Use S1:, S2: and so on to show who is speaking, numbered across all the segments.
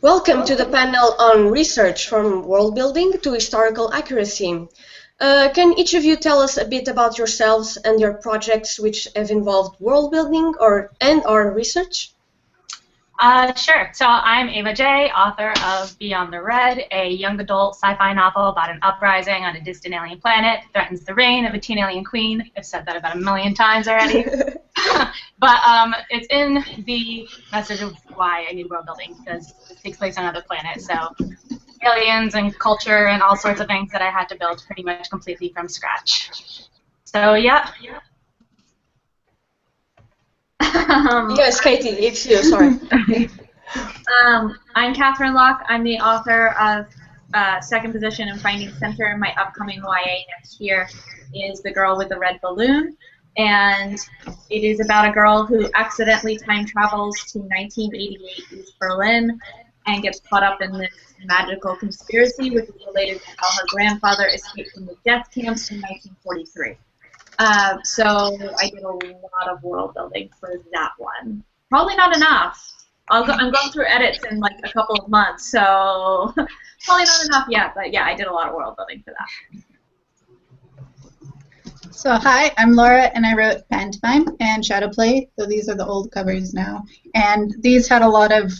S1: Welcome to the panel on research from world building to historical accuracy. Can each of you tell us a bit about yourselves and your projects which have involved world building and/or research?
S2: Sure. So I'm Ava J., author of Beyond the Red, a young adult sci-fi novel about an uprising on a distant alien planet that threatens the reign of a teen alien queen. I've said that about a million times already. But it's in the message of why I need world building, because it takes place on another planet. So aliens and culture and all sorts of things that I had to build pretty much completely from scratch. So yeah.
S1: Yes, Katie, it's you, sorry.
S3: I'm Catherine Locke. I'm the author of Second Position and Finding Center. My upcoming YA next year is The Girl with the Red Balloon. And it is about a girl who accidentally time travels to 1988 East Berlin and gets caught up in this magical conspiracy, which is related to how her grandfather escaped from the death camps in 1943. So I did a lot of world building for that one. Probably not enough. I'm going through edits in like a couple of months, so probably not enough yet. But yeah, I did a lot of world building for that.
S4: So hi, I'm Laura, and I wrote Pantomime and Shadowplay. So these are the old covers now, and these had a lot of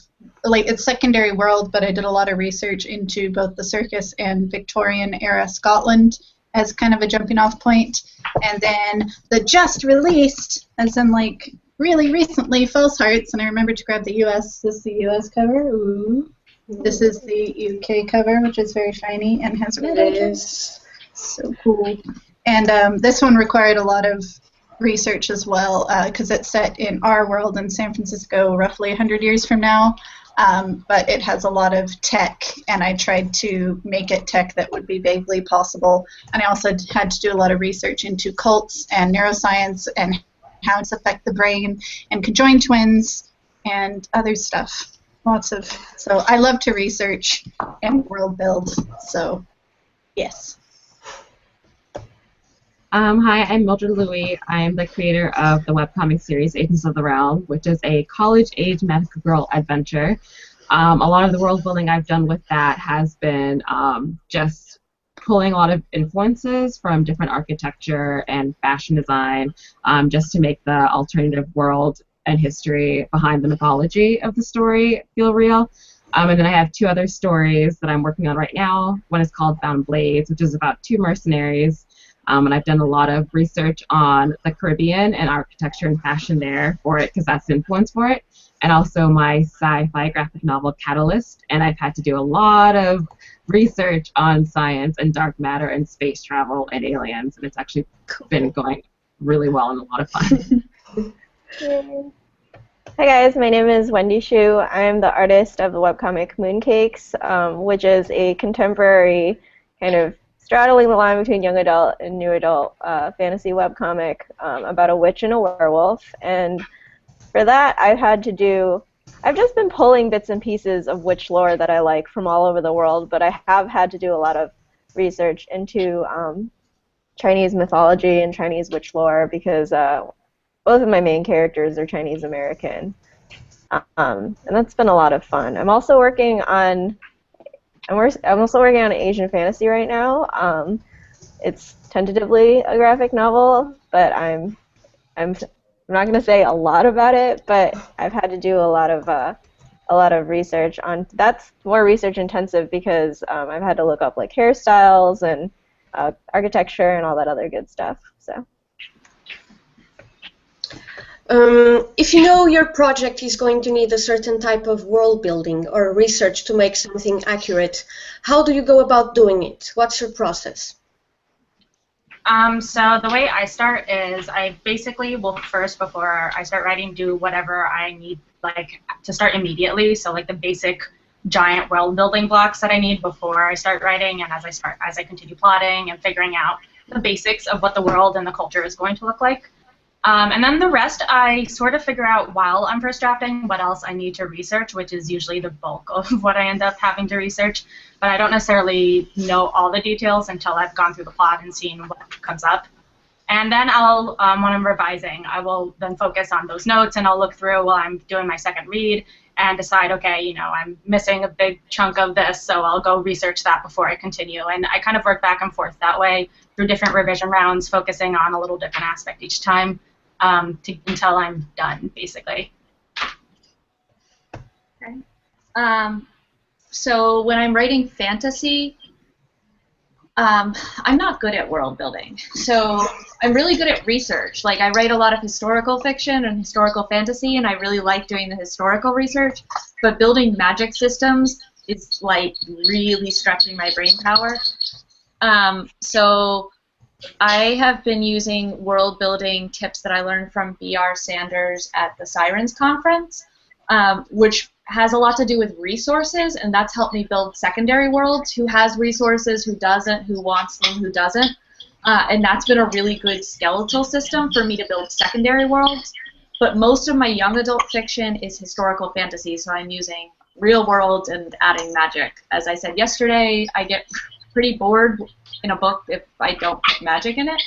S4: it's secondary world, but I did a lot of research into both the circus and Victorian era Scotland as kind of a jumping off point. And then the just released, as in like really recently, False Hearts, and I remembered to grab the US. This is the US cover. Ooh. This is the UK cover, which is very shiny and has red edges. So cool. And this one required a lot of research as well, because it's set in our world in San Francisco roughly 100 years from now. But it has a lot of tech, and I tried to make it tech that would be vaguely possible. And I also had to do a lot of research into cults and neuroscience and how it's affect the brain and conjoined twins and other stuff. So I love to research and world build, so yes.
S5: Hi, I'm Mildred Louie. I'm the creator of the webcomic series Agents of the Realm, which is a college-age magical girl adventure. A lot of the world building I've done with that has been just pulling a lot of influences from different architecture and fashion design just to make the alternative world and history behind the mythology of the story feel real. And then I have two other stories that I'm working on right now. One is called Bound Blades, which is about two mercenaries. And I've done a lot of research on the Caribbean and architecture and fashion there for it, because that's the influence for it. And also my sci-fi graphic novel, Catalyst. And I've had to do a lot of research on science and dark matter and space travel and aliens. And it's actually been going really well and a lot of fun.
S6: Hi guys, my name is Wendy Shu. I'm the artist of the webcomic Mooncakes, which is a contemporary kind of straddling the line between young adult and new adult fantasy webcomic about a witch and a werewolf. And for that, I've just been pulling bits and pieces of witch lore that I like from all over the world, but I have had to do a lot of research into Chinese mythology and Chinese witch lore because both of my main characters are Chinese American. And that's been a lot of fun. I'm also working on an Asian fantasy right now. It's tentatively a graphic novel, but I'm not going to say a lot about it. But I've had to do a lot of research on. That's more research intensive because I've had to look up like hairstyles and architecture and all that other good stuff. So.
S1: If you know your project is going to need a certain type of world building or research to make something accurate, how do you go about doing it? What's your process?
S2: So the way I start is I basically will first, before I start writing, do whatever I need like to start immediately. So like the basic giant world building blocks that I need before I start writing, and as I continue plotting and figuring out the basics of what the world and the culture is going to look like. And then the rest I sort of figure out while I'm first drafting what else I need to research, which is usually the bulk of what I end up having to research. But I don't necessarily know all the details until I've gone through the plot and seen what comes up. And then I'll, when I'm revising, I will then focus on those notes and I'll look through while I'm doing my second read and decide, okay, you know, I'm missing a big chunk of this, so I'll go research that before I continue. And I kind of work back and forth that way through different revision rounds, focusing on a little different aspect each time until I'm done, basically.
S3: Okay. So when I'm writing fantasy, I'm not good at world building. So I'm really good at research. Like, I write a lot of historical fiction and historical fantasy, and I really like doing the historical research. But building magic systems is like really stretching my brain power. So I have been using world building tips that I learned from B.R. Sanders at the Sirens conference, which has a lot to do with resources, and that's helped me build secondary worlds. Who has resources, who doesn't, who wants them, who doesn't. And that's been a really good skeletal system for me to build secondary worlds. But most of my young adult fiction is historical fantasy, so I'm using real worlds and adding magic. As I said yesterday, I get pretty bored in a book if I don't put magic in it.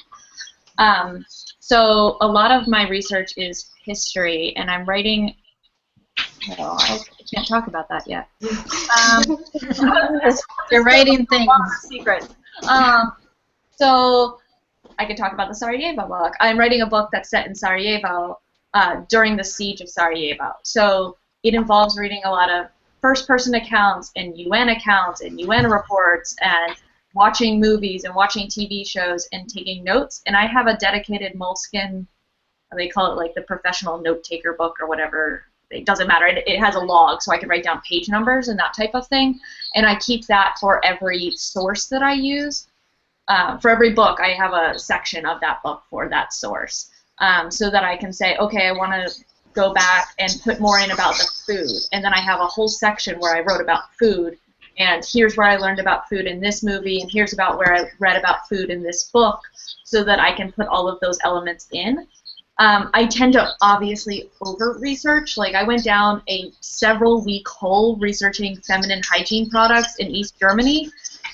S3: So a lot of my research is history, and I'm writing. Well, I can't talk about that yet.
S4: You're writing things.
S3: Secret. So I can talk about the Sarajevo book. I'm writing a book that's set in Sarajevo during the siege of Sarajevo. So it involves reading a lot of first-person accounts and UN reports and watching movies and watching TV shows and taking notes. And I have a dedicated Moleskine, they call it like the professional note-taker book or whatever. It doesn't matter. It has a log, so I can write down page numbers and that type of thing. And I keep that for every source that I use. For every book, I have a section of that book for that source, so that I can say, okay, I want to go back and put more in about the food. And then I have a whole section where I wrote about food, and here's where I learned about food in this movie, and here's about where I read about food in this book, so that I can put all of those elements in. I tend to obviously over-research. Like, I went down a several-week hole researching feminine hygiene products in East Germany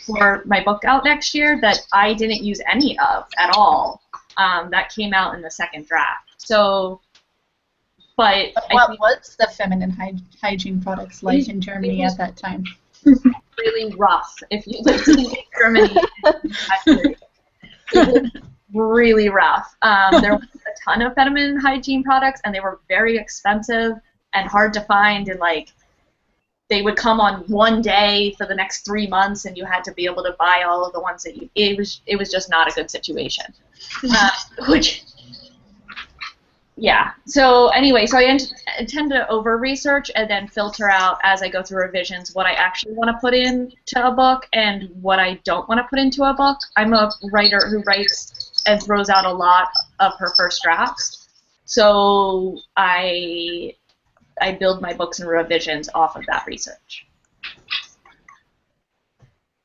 S3: for my book out next year that I didn't use any of at all. That came out in the second draft. So, but
S4: what was the feminine hygiene products like in Germany at that time?
S3: Really rough. If you lived in East Germany, it was really rough. There was a ton of feminine hygiene products, and they were very expensive and hard to find, and like they would come on one day for the next 3 months, and you had to be able to buy all of the ones that you. It was just not a good situation. Yeah. So anyway, so I tend to over-research and then filter out as I go through revisions what I actually want to put into a book and what I don't want to put into a book. I'm a writer who writes and throws out a lot of her first drafts. So I build my books and revisions off of that research.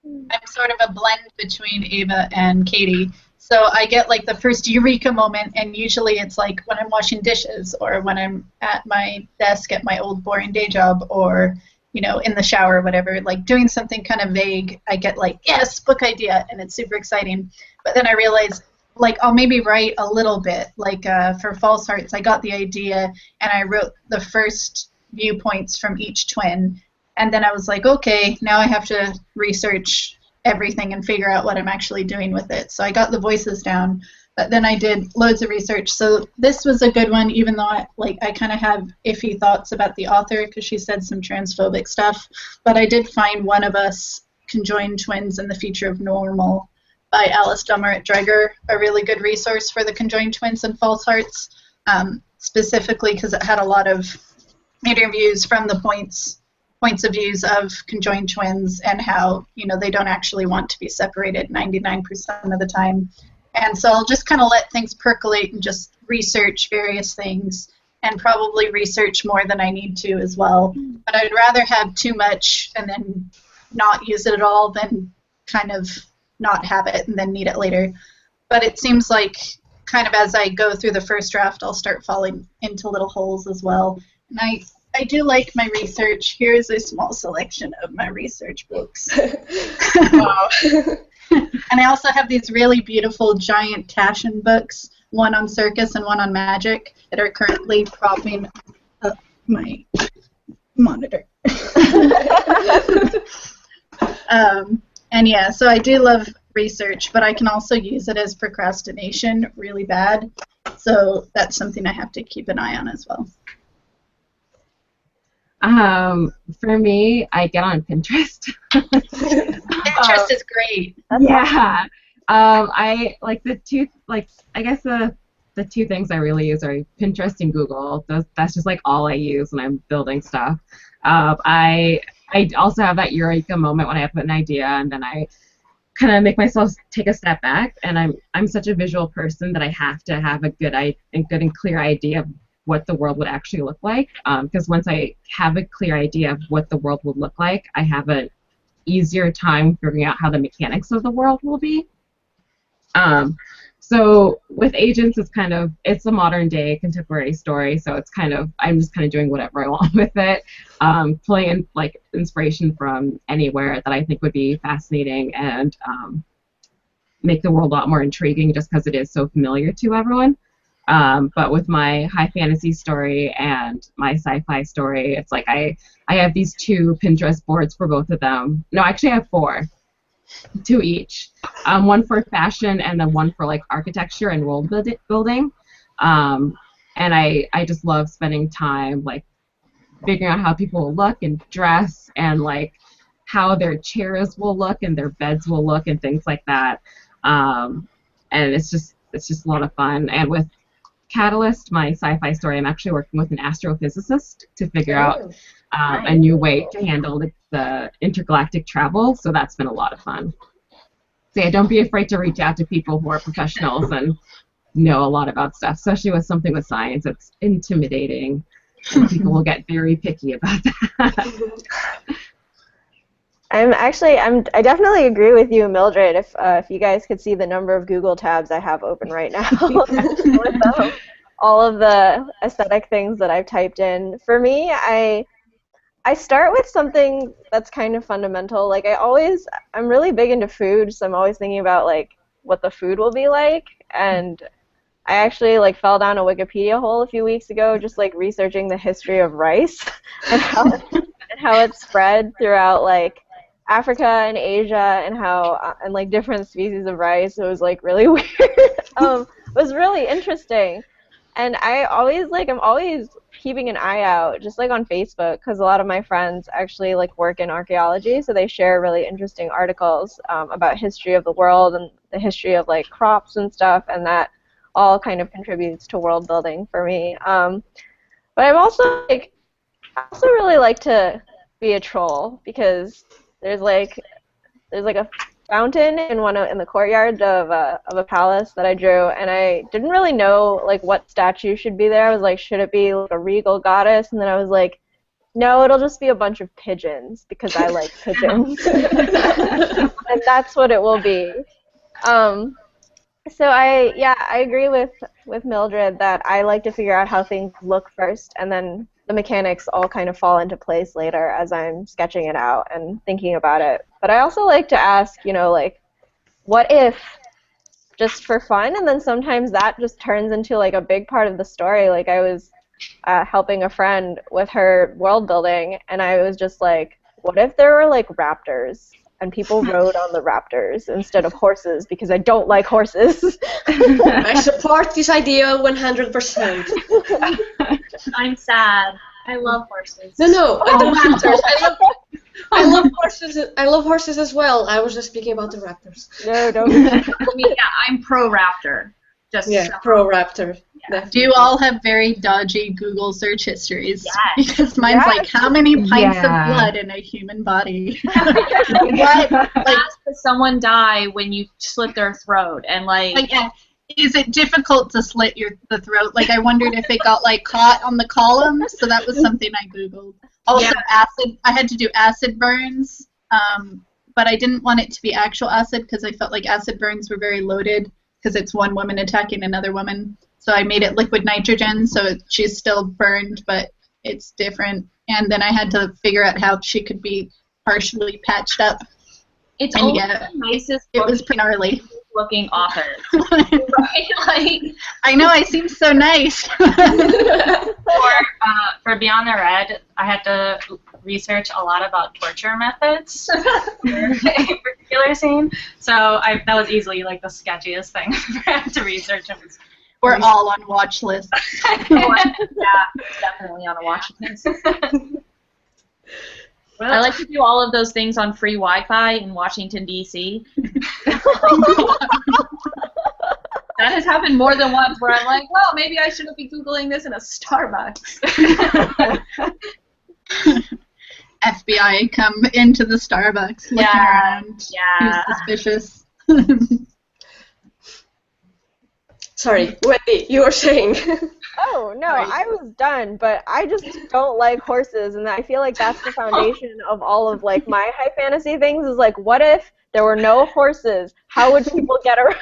S4: I'm sort of a blend between Ava and Katie. So I get like the first eureka moment, and usually it's like when I'm washing dishes or when I'm at my desk at my old boring day job, or you know, in the shower or whatever, like doing something kind of vague. I get like, yes, book idea, and it's super exciting. But then I realize, like, I'll maybe write a little bit. Like for False Hearts, I got the idea and I wrote the first viewpoints from each twin, and then I was like, okay, now I have to research everything and figure out what I'm actually doing with it. So I got the voices down, but then I did loads of research. So this was a good one, even though I kind of have iffy thoughts about the author because she said some transphobic stuff. But I did find One of Us, Conjoined Twins, and the Future of Normal by Alice Dummer at Dreger, a really good resource for the conjoined twins and False Hearts, specifically because it had a lot of interviews from the points of views of conjoined twins and how, you know, they don't actually want to be separated 99% of the time. And so I'll just kind of let things percolate and just research various things, and probably research more than I need to as well. But I'd rather have too much and then not use it at all than kind of not have it and then need it later. But it seems like kind of as I go through the first draft, I'll start falling into little holes as well. And I do like my research. Here's a small selection of my research books.
S1: Wow.
S4: And I also have these really beautiful giant Taschen books, one on circus and one on magic, that are currently propping up my monitor. And yeah, so I do love research, but I can also use it as procrastination really bad. So that's something I have to keep an eye on as well.
S5: For me, I get on Pinterest.
S4: Pinterest is great.
S5: Yeah. I like I guess the two things I really use are Pinterest and Google. That's just like all I use when I'm building stuff. I also have that eureka moment when I have an idea and then I kind of make myself take a step back. And I'm such a visual person that I have to have a good and clear idea of what the world would actually look like. Because once I have a clear idea of what the world would look like, I have an easier time figuring out how the mechanics of the world will be. So with agents, it's a modern day contemporary story, so I'm just kind of doing whatever I want with it, pulling in like inspiration from anywhere that I think would be fascinating and make the world a lot more intriguing just because it is so familiar to everyone. But with my high fantasy story and my sci-fi story, it's like I have these 2 Pinterest boards for both of them. No, actually I have 4. 2 each. One for fashion and then one for like architecture and world building. And I just love spending time like figuring out how people will look and dress and like how their chairs will look and their beds will look and things like that. And it's just a lot of fun. And with Catalyst, my sci-fi story, I'm actually working with an astrophysicist to figure out a new way to handle the intergalactic travel, so that's been a lot of fun. So yeah, don't be afraid to reach out to people who are professionals and know a lot about stuff, especially with something with science. It's intimidating, and people will get very picky about that.
S6: I definitely agree with you, Mildred. If you guys could see the number of Google tabs I have open right now with all of the aesthetic things that I've typed in. For me, I start with something that's kind of fundamental. Like I'm really big into food, so I'm always thinking about like what the food will be like. And I actually like fell down a Wikipedia hole a few weeks ago, just like researching the history of rice and how it's spread throughout like Africa and Asia and how and like different species of rice. It was like really weird. It was really interesting. And I'm always keeping an eye out, just like on Facebook, because a lot of my friends actually like work in archaeology, so they share really interesting articles about history of the world and the history of like crops and stuff, and that all kind of contributes to world building for me. But I also really like to be a troll because there's like a fountain in the courtyard of a palace that I drew, and I didn't really know like what statue should be there. I was like, should it be like a regal goddess? And then I was like, no, it'll just be a bunch of pigeons because I like pigeons, and that's what it will be. So I agree with Mildred that I like to figure out how things look first, and then the mechanics all kind of fall into place later as I'm sketching it out and thinking about it. But I also like to ask, like, what if, just for fun, and then sometimes that just turns into like a big part of the story. Like I was helping a friend with her world building, and I was just like, what if there were like raptors and people rode on the raptors instead of horses, because I don't like horses.
S1: I support this idea 100%.
S3: I'm sad. I love horses.
S1: No, the raptors. I love horses. I love horses as well. I was just speaking about the raptors.
S6: No, don't.
S3: I mean, yeah, I'm pro raptor.
S1: Pro raptor.
S3: Yeah.
S4: Do you all have very dodgy Google search histories?
S3: Yes.
S4: Because mine's like, how many pints of blood in a human body? What? Like,
S3: does someone die when you slit their throat? And like
S4: yeah. Is it difficult to slit the throat? Like, I wondered if it got like caught on the column, so that was something I Googled. Also, acid. I had to do acid burns, but I didn't want it to be actual acid because I felt like acid burns were very loaded because it's one woman attacking another woman. So I made it liquid nitrogen, so she's still burned, but it's different. And then I had to figure out how she could be partially patched up.
S3: It's
S4: and
S3: always the nicest.
S4: It was pretty gnarly.
S3: looking authors. Right? Like,
S4: I know, I seem so nice.
S2: For Beyond the Red, I had to research a lot about torture methods for a particular scene. So that was easily like the sketchiest thing I had to research.
S4: We're all on watch lists.
S3: Yeah, definitely on a watch list. I like to do all of those things on free Wi-Fi in Washington, D.C. That has happened more than once where I'm like, well, maybe I shouldn't be Googling this in a Starbucks.
S4: FBI come into the Starbucks looking around.
S3: Yeah.
S4: Who's suspicious?
S1: Sorry, Wendy, you were saying.
S6: Oh, no, I was done, but I just don't like horses, and I feel like that's the foundation of all of, like, my high fantasy things is, like, what if there were no horses? How would people get around?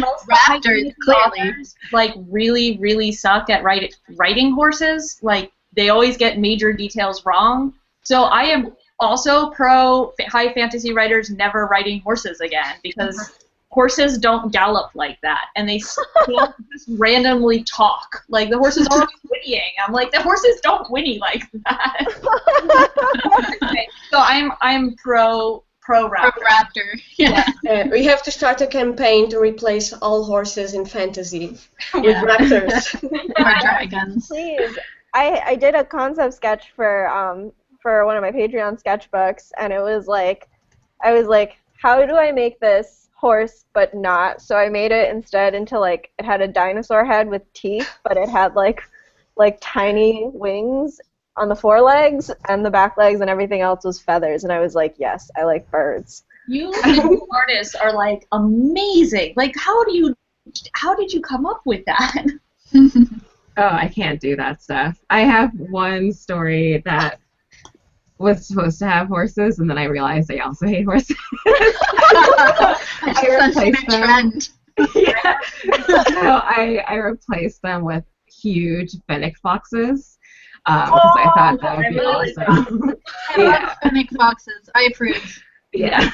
S3: Most
S4: Raptors, clearly.
S3: authors, like, really, really suck at writing horses. Like, they always get major details wrong. So I am also pro high fantasy writers never writing horses again, because horses don't gallop like that, and they can't just randomly talk. Like, the horses are always whinnying. I'm like, the horses don't whinny like that. Okay, so I'm pro raptor.
S4: Raptor. Yeah.
S1: We have to start a campaign to replace all horses in fantasy with raptors.
S4: Or dragons.
S6: Please. I did a concept sketch for one of my Patreon sketchbooks, and it was like, I was like, how do I make this horse but not? So I made it instead into, like, it had a dinosaur head with teeth, but it had like tiny wings on the forelegs, and the back legs and everything else was feathers, and I was like, yes, I like birds.
S3: You artists are, like, amazing. Like, how did you come up with that?
S5: Oh, I can't do that stuff. I have one story that was supposed to have horses, and then I realized I also hate horses.
S4: I replaced them.
S5: Yeah. So I replaced them with huge fennec foxes because I thought that would be awesome.
S4: I love fennec foxes. I approve.
S5: Yeah.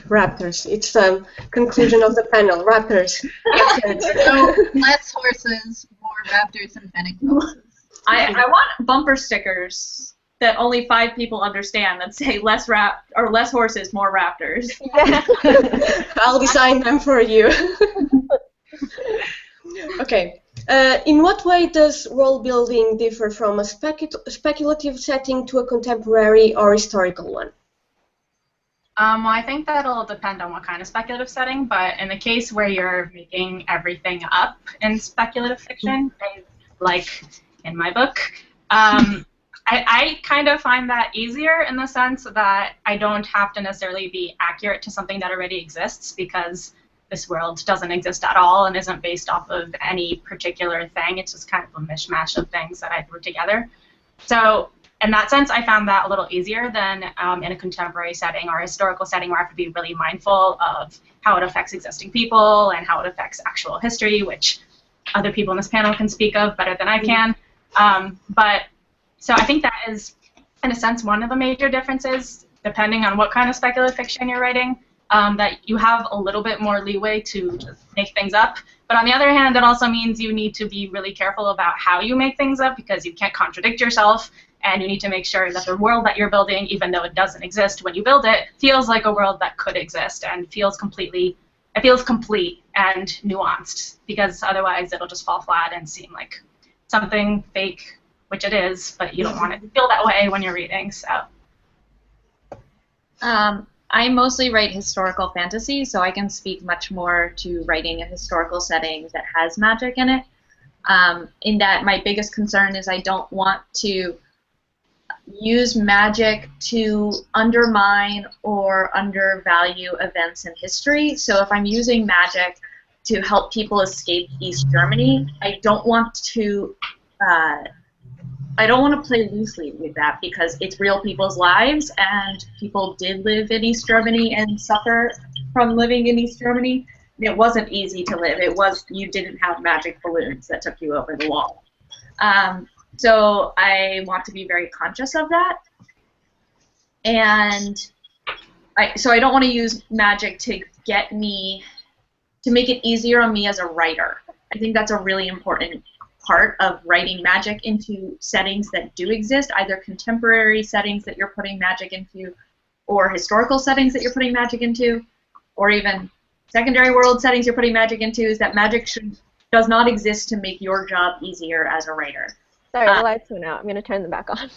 S1: Raptors. It's the conclusion of the panel. Raptors.
S4: So less horses, more raptors and fennec foxes.
S3: I want bumper stickers that only 5 people understand that say less horses, more raptors.
S1: I'll design them for you. Okay. In what way does world building differ from a speculative setting to a contemporary or historical one?
S2: Well, I think that'll depend on what kind of speculative setting, but in the case where you're making everything up in speculative fiction, like in my book, I kind of find that easier in the sense that I don't have to necessarily be accurate to something that already exists, because this world doesn't exist at all and isn't based off of any particular thing. It's just kind of a mishmash of things that I threw together. So in that sense, I found that a little easier than in a contemporary setting or a historical setting where I have to be really mindful of how it affects existing people and how it affects actual history, which other people in this panel can speak of better than I can. So I think that is, in a sense, one of the major differences, depending on what kind of speculative fiction you're writing, that you have a little bit more leeway to just make things up. But on the other hand, that also means you need to be really careful about how you make things up, because you can't contradict yourself, and you need to make sure that the world that you're building, even though it doesn't exist when you build it, feels like a world that could exist and feels complete and nuanced, because otherwise it'll just fall flat and seem like something fake, which it is, but you don't want it to feel that way when you're reading. So
S3: I mostly write historical fantasy, so I can speak much more to writing a historical setting that has magic in it. In that my biggest concern is I don't want to use magic to undermine or undervalue events in history. So if I'm using magic to help people escape East Germany, I don't want to play loosely with that, because it's real people's lives, and people did live in East Germany and suffer from living in East Germany. It wasn't easy to live. You didn't have magic balloons that took you over the wall. So I want to be very conscious of that. And so I don't want to use magic to make it easier on me as a writer. I think that's a really important part of writing magic into settings that do exist, either contemporary settings that you're putting magic into, or historical settings that you're putting magic into, or even secondary world settings you're putting magic into, is that magic does not exist to make your job easier as a writer.
S6: Sorry, the lights went out. I'm going to turn them back on.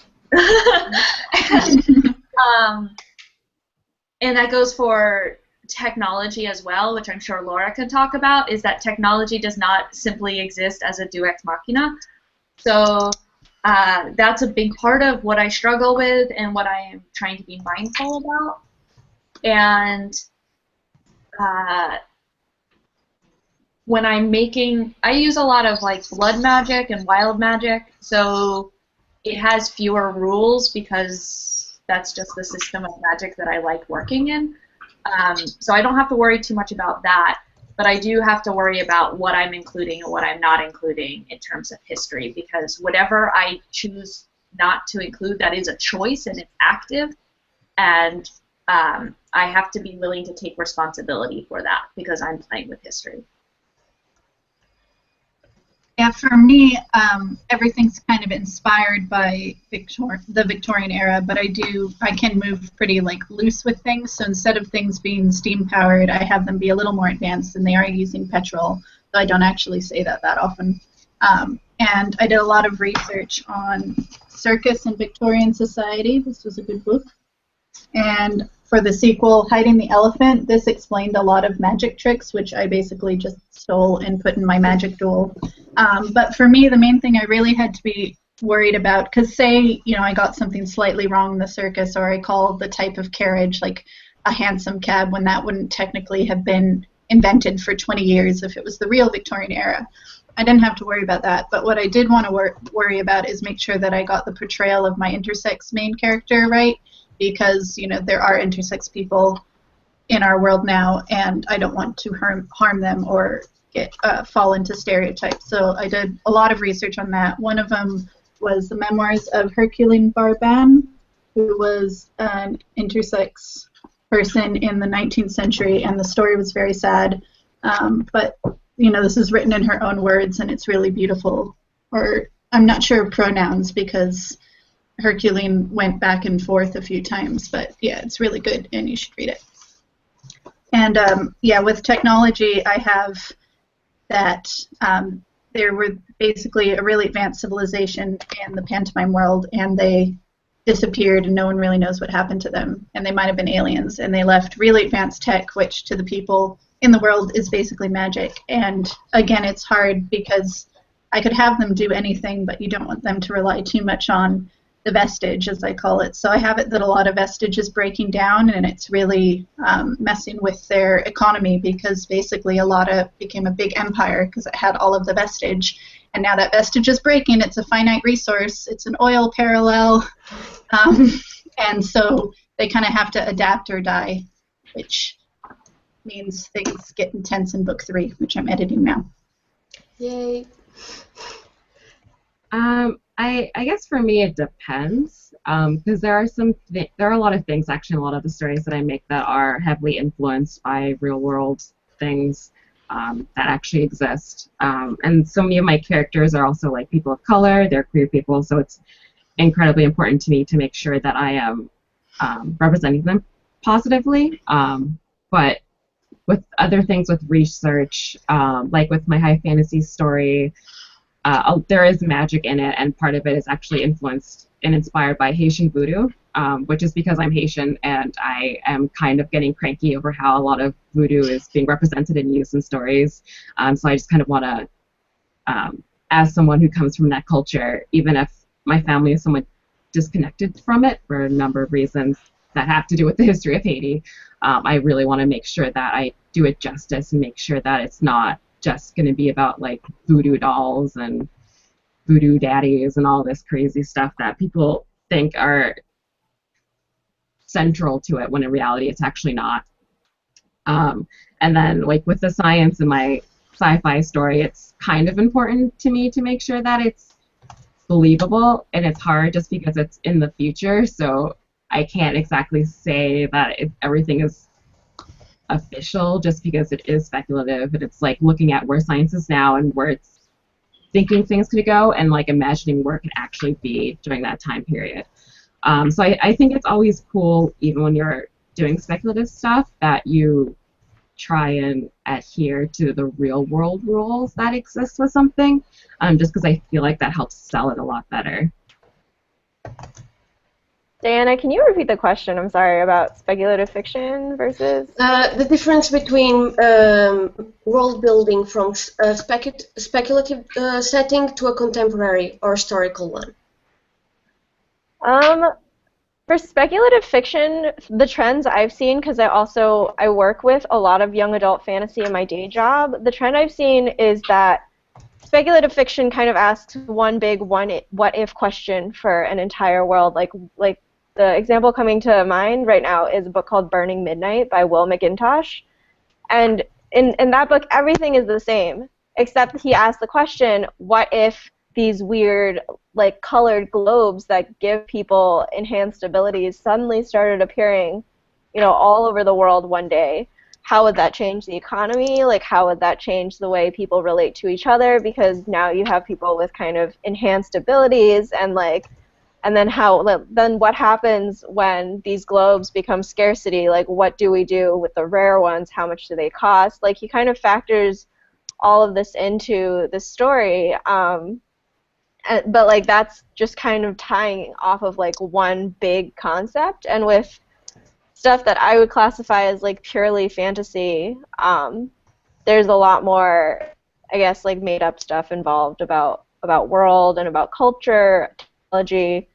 S3: And that goes for technology as well, which I'm sure Laura could talk about, is that technology does not simply exist as a deus ex machina. So that's a big part of what I struggle with and what I am trying to be mindful about. And when I'm making, I use a lot of like blood magic and wild magic, so it has fewer rules because that's just the system of magic that I like working in. So I don't have to worry too much about that, but I do have to worry about what I'm including and what I'm not including in terms of history, because whatever I choose not to include, that is a choice and it's active, and I have to be willing to take responsibility for that because I'm playing with history.
S4: Yeah, for me, everything's kind of inspired by the Victorian era, but I can move pretty like loose with things. So instead of things being steam powered, I have them be a little more advanced, and they are using petrol. Though I don't actually say that often. And I did a lot of research on circus and Victorian society. This was a good book. And for the sequel, Hiding the Elephant, this explained a lot of magic tricks, which I basically just stole and put in my magic duel. But for me, the main thing I really had to be worried about, because say, I got something slightly wrong in the circus, or I called the type of carriage like a hansom cab when that wouldn't technically have been invented for 20 years if it was the real Victorian era. I didn't have to worry about that, but what I did want to worry about is make sure that I got the portrayal of my intersex main character right, because there are intersex people in our world now, and I don't want to harm them or fall into stereotypes. So I did a lot of research on that. One of them was the memoirs of Herculine Barban, who was an intersex person in the 19th century, and the story was very sad. But this is written in her own words, and it's really beautiful. Or I'm not sure of pronouns because Herculine went back and forth a few times, but yeah, it's really good, and you should read it. And yeah, with technology, I have that there were basically a really advanced civilization in the pantomime world, and they disappeared, and no one really knows what happened to them. And they might have been aliens, and they left really advanced tech, which to the people in the world is basically magic. And again, it's hard because I could have them do anything, but you don't want them to rely too much on the vestige, as I call it. So I have it that a lot of vestige is breaking down, and it's really messing with their economy, because basically a lot of became a big empire because it had all of the vestige, and now that vestige is breaking. It's a finite resource. It's an oil parallel, and so they kind of have to adapt or die, which means things get intense in book 3, which I'm editing now.
S1: Yay.
S5: I guess for me it depends, because there are a lot of things, actually, a lot of the stories that I make that are heavily influenced by real world things that actually exist. And so many of my characters are also like people of color, they're queer people, so it's incredibly important to me to make sure that I am representing them positively. But with other things, with research, like with my high fantasy story, there is magic in it, and part of it is actually influenced and inspired by Haitian voodoo, which is because I'm Haitian and I am kind of getting cranky over how a lot of voodoo is being represented and used in stories. So I just kind of want to, as someone who comes from that culture, even if my family is somewhat disconnected from it for a number of reasons that have to do with the history of Haiti, I really want to make sure that I do it justice and make sure that it's not just going to be about like voodoo dolls and voodoo daddies and all this crazy stuff that people think are central to it, when in reality it's actually not. And then like with the science in my sci-fi story, it's kind of important to me to make sure that it's believable, and it's hard just because it's in the future, so I can't exactly say that everything is official just because it is speculative, and it's like looking at where science is now and where it's thinking things could go and like imagining where it could actually be during that time period. So I think it's always cool, even when you're doing speculative stuff, that you try and adhere to the real world rules that exist with something, just because I feel like that helps sell it a lot better.
S6: Diana, can you repeat the question? I'm sorry, about speculative fiction versus...
S1: The difference between world building from a speculative setting to a contemporary or historical one.
S6: For speculative fiction, the trends I've seen, because I work with a lot of young adult fantasy in my day job, the trend I've seen is that speculative fiction kind of asks one big what if question for an entire world. Like the example coming to mind right now is a book called Burning Midnight by Will McIntosh. And in that book, everything is the same, except he asks the question, what if these weird, like, colored globes that give people enhanced abilities suddenly started appearing, all over the world one day? How would that change the economy? Like, how would that change the way people relate to each other? Because now you have people with kind of enhanced abilities, and then what happens when these globes become scarcity? Like, what do we do with the rare ones? How much do they cost? Like, he kind of factors all of this into the story. But like that's just kind of tying off of like one big concept, and with stuff that I would classify as like purely fantasy, there's a lot more, I guess, like made up stuff involved about world and about culture, technology.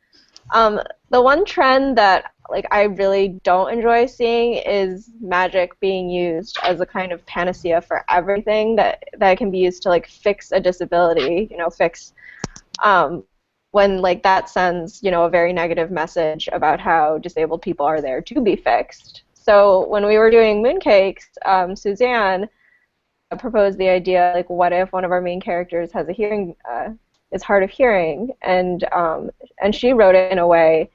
S6: The one trend that like I really don't enjoy seeing is magic being used as a kind of panacea for everything that can be used to like fix a disability, fix when like that sends, a very negative message about how disabled people are there to be fixed. So when we were doing mooncakes, Suzanne proposed the idea, like, what if one of our main characters has is hard of hearing, and she wrote it in a way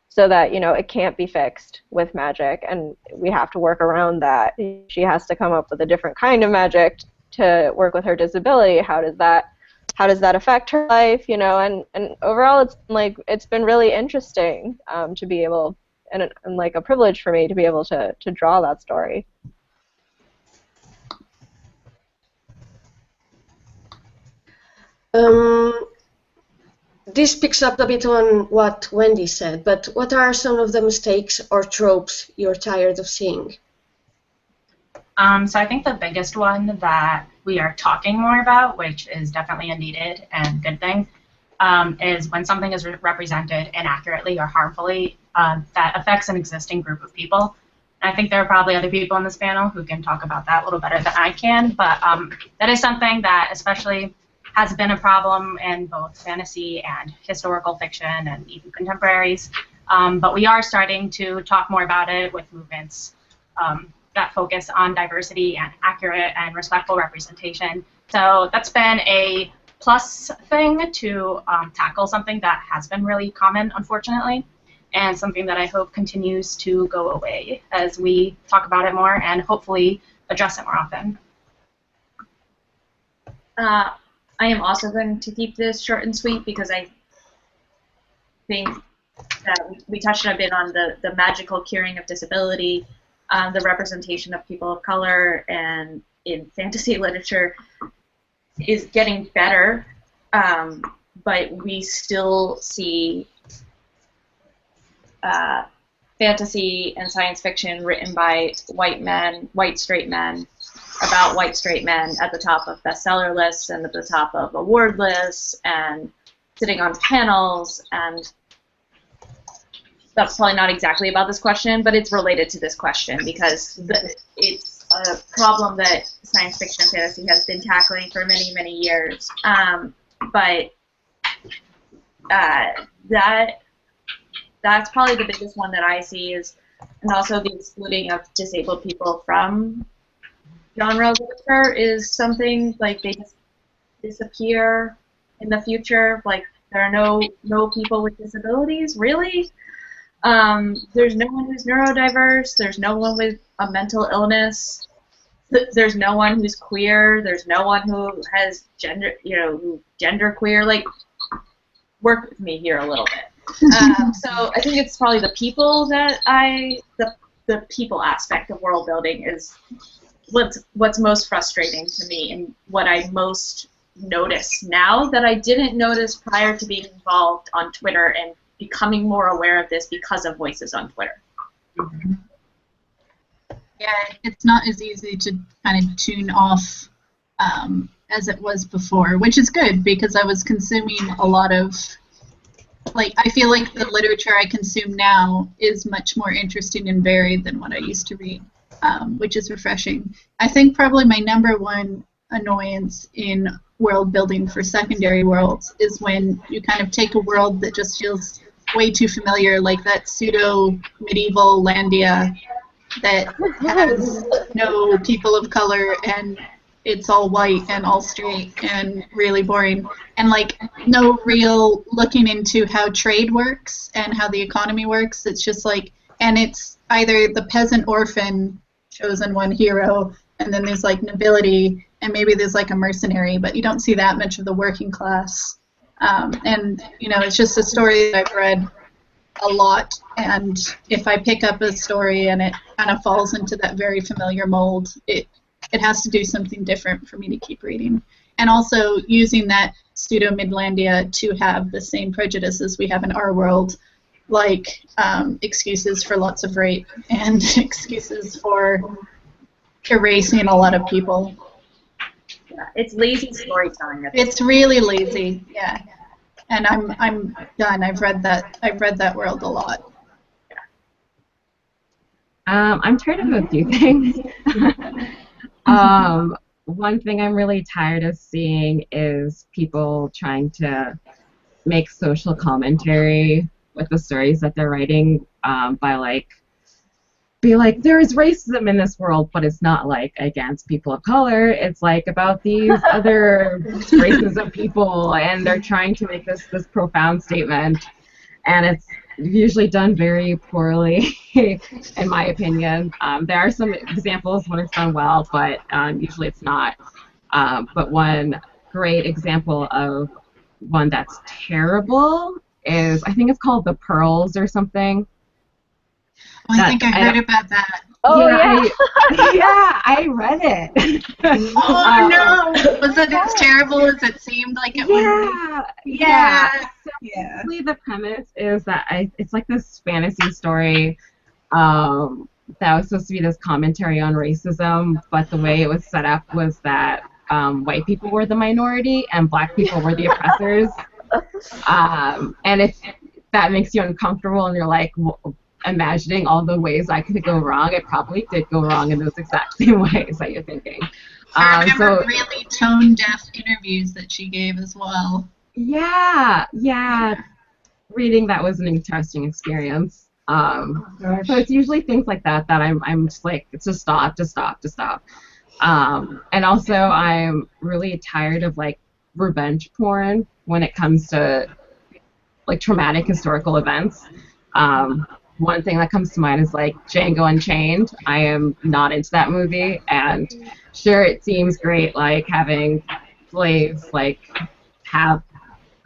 S6: so that it can't be fixed with magic, and we have to work around that. She has to come up with a different kind of magic to work with her disability. How does that affect her life? And overall, it's been really interesting to be able, and like a privilege for me to be able to draw that story.
S1: This picks up a bit on what Wendy said, but what are some of the mistakes or tropes you're tired of seeing?
S2: So I think the biggest one that we are talking more about, which is definitely a needed and good thing, is when something is represented inaccurately or harmfully that affects an existing group of people. And I think there are probably other people on this panel who can talk about that a little better than I can, but that is something that especially has been a problem in both fantasy and historical fiction and even contemporaries. But we are starting to talk more about it with movements that focus on diversity and accurate and respectful representation. So that's been a plus thing to tackle something that has been really common, unfortunately, and something that I hope continues to go away as we talk about it more and hopefully address it more often.
S3: I am also going to keep this short and sweet because I think that we touched a bit on the magical curing of disability, the representation of people of color, and in fantasy literature is getting better, but we still see fantasy and science fiction written by white straight men, about white straight men at the top of bestseller lists and at the top of award lists and sitting on panels, and that's probably not exactly about this question, but it's related to this question because it's a problem that science fiction and fantasy has been tackling for many, many years. But that's probably the biggest one that I see is, and also the excluding of disabled people from genre literature is something like they just disappear in the future. Like there are no people with disabilities, really. There's no one who's neurodiverse. There's no one with a mental illness. There's no one who's queer. There's no one who has gender, gender queer. Like, work with me here a little bit. So I think it's probably the people that the people aspect of world building is what's most frustrating to me and what I most notice now that I didn't notice prior to being involved on Twitter and becoming more aware of this because of Voices on Twitter.
S4: Yeah, it's not as easy to kind of tune off as it was before, which is good because I was consuming a lot of, like, I feel like the literature I consume now is much more interesting and varied than what I used to read, which is refreshing. I think probably my number one annoyance in world building for secondary worlds is when you kind of take a world that just feels way too familiar, like that pseudo-medieval Landia that has no people of color and it's all white and all straight and really boring, and like no real looking into how trade works and how the economy works. It's just like, and it's either the peasant orphan chosen one hero, and then there's like nobility, and maybe there's like a mercenary, but you don't see that much of the working class. And it's just a story that I've read a lot, and if I pick up a story and it kind of falls into that very familiar mold, it has to do something different for me to keep reading. And also using that pseudo-Midlandia to have the same prejudices we have in our world, like excuses for lots of rape and excuses for erasing a lot of people.
S3: Yeah, it's lazy storytelling.
S4: It's really lazy, yeah. And I'm done. I've read that world a lot.
S5: I'm tired of a few things. One thing I'm really tired of seeing is people trying to make social commentary with the stories that they're writing by be like, there is racism in this world, but it's not like against people of color. It's like about these other races of people, and they're trying to make this profound statement, and it's usually done very poorly, in my opinion. There are some examples when it's done well, but usually it's not. But one great example of one that's terrible is, I think it's called The Pearls or something.
S4: Oh, I think I heard about that.
S6: Oh,
S5: yeah. I read it.
S4: Oh, no! Was it as terrible as it seemed like it would be?
S5: Yeah. So basically the premise is that it's like this fantasy story that was supposed to be this commentary on racism, but the way it was set up was that white people were the minority and black people were the oppressors. And if that makes you uncomfortable and you're like, well, imagining all the ways I could go wrong, it probably did go wrong in those exact same ways that you're thinking.
S4: I remember really tone-deaf interviews that she gave as well.
S5: Yeah. Reading that was an interesting experience. So it's usually things like that I'm just like, just stop. And also I'm really tired of like revenge porn when it comes to like traumatic historical events. One thing that comes to mind is like Django Unchained. I am not into that movie, and sure, it seems great like having slaves like have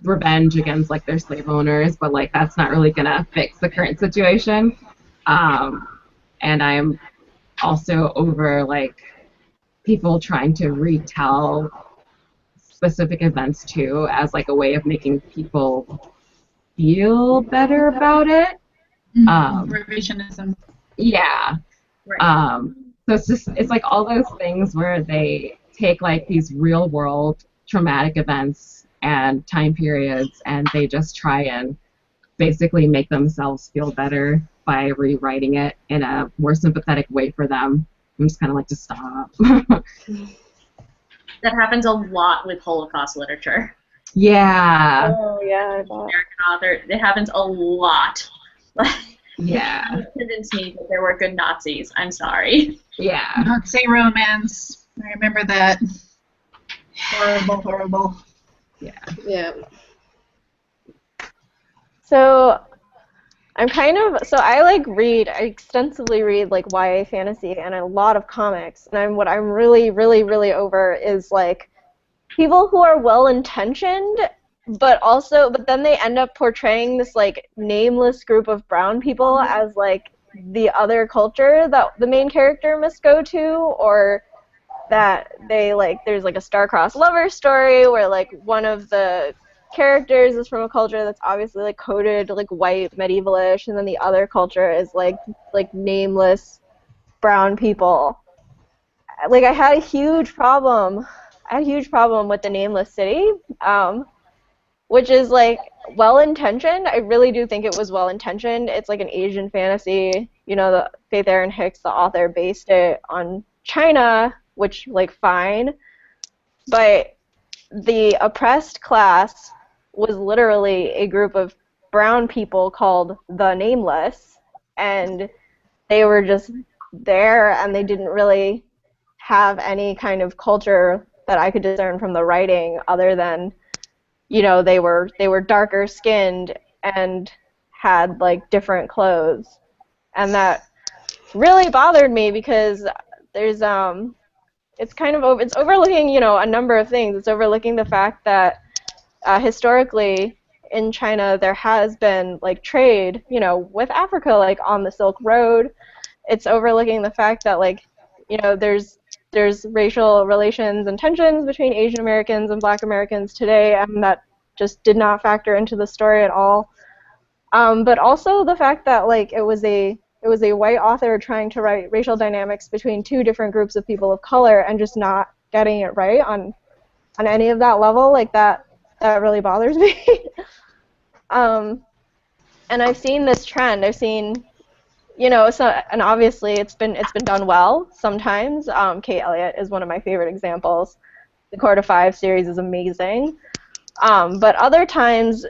S5: revenge against like their slave owners, but like that's not really gonna fix the current situation. And I'm also over like people trying to retell specific events too as like a way of making people feel better about it.
S4: Revisionism.
S5: Yeah.
S3: Right.
S5: So it's like all those things where they take like these real world traumatic events and time periods and they just try and basically make themselves feel better by rewriting it in a more sympathetic way for them. I'm just kind of like, to stop.
S3: That happens a lot with Holocaust literature.
S5: Yeah.
S6: Oh, yeah, I bet.
S3: American author, it happens a lot.
S5: Yeah.
S3: You convinced me that there were good Nazis. I'm sorry.
S5: Yeah.
S4: Nazi romance. I remember that. Horrible.
S1: Yeah.
S6: So, so I I extensively read like YA fantasy and a lot of comics, and what I'm really, really, really over is like people who are well-intentioned, but then they end up portraying this like nameless group of brown people as like the other culture that the main character must go to, or that they like there's like a star-crossed lover story where like one of the characters is from a culture that's obviously like coded like white medievalish, and then the other culture is like nameless brown people. Like I had a huge problem with the Nameless City, which is like well-intentioned. I really do think it was well-intentioned. It's like an Asian fantasy. You know, the Faith Erin Hicks, the author, based it on China, which like fine, but the oppressed class was literally a group of brown people called the Nameless, and they were just there, and they didn't really have any kind of culture that I could discern from the writing, other than, you know, they were darker skinned and had like different clothes, and that really bothered me because there's it's overlooking, you know, a number of things. It's overlooking the fact that historically in China there has been like trade, you know, with Africa, like on the Silk Road. It's overlooking the fact that like, you know, there's racial relations and tensions between Asian Americans and Black Americans today, and that just did not factor into the story at all. But also the fact that like it was a white author trying to write racial dynamics between two different groups of people of color and just not getting it right on any of that level, like that really bothers me. And I've seen this trend. I've seen, you know, and obviously it's been done well sometimes. Kate Elliott is one of my favorite examples. The Court of Five series is amazing. But other times,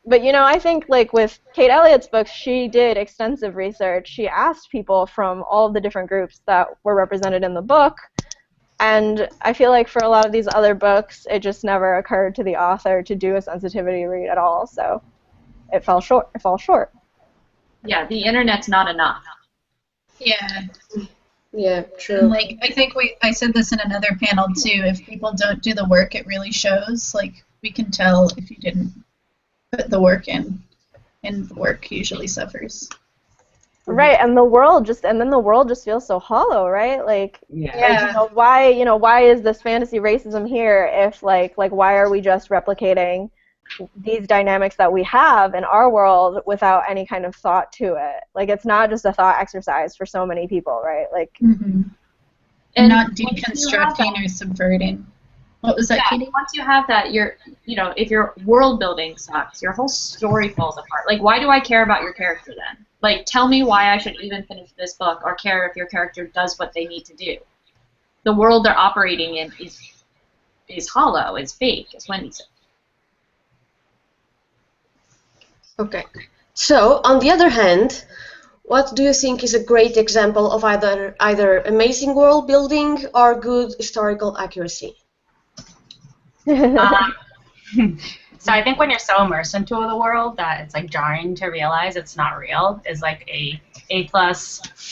S6: you know, I think like with Kate Elliott's books, she did extensive research. She asked people from all of the different groups that were represented in the book, and I feel like for a lot of these other books, it just never occurred to the author to do a sensitivity read at all, so it fell short.
S3: Yeah, the internet's not enough.
S4: Yeah.
S1: Yeah, true.
S4: And like I think I said this in another panel too. If people don't do the work, it really shows. Like we can tell if you didn't put the work in, and the work usually suffers.
S6: Right, and the world just feels so hollow, right? Like,
S4: Yeah.
S6: like, why is this fantasy racism here if like why are we just replicating these dynamics that we have in our world without any kind of thought to it? Like, it's not just a thought exercise for so many people, right? Like,
S4: And not deconstructing or subverting. What was that, Katie?
S3: Once you have that, if your world building sucks, your whole story falls apart. Like, why do I care about your character then? Like, tell me why I should even finish this book or care if your character does what they need to do. The world they're operating in is hollow, is fake, as Wendy said.
S1: Okay. So, on the other hand, what do you think is a great example of either amazing world building or good historical accuracy?
S2: So I think when you're so immersed into the world that it's like jarring to realize it's not real is like A+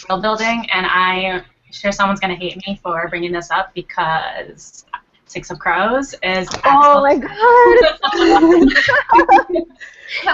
S2: world building, and I'm sure someone's gonna hate me for bringing this up because Six of Crows is excellent.
S6: Oh my god!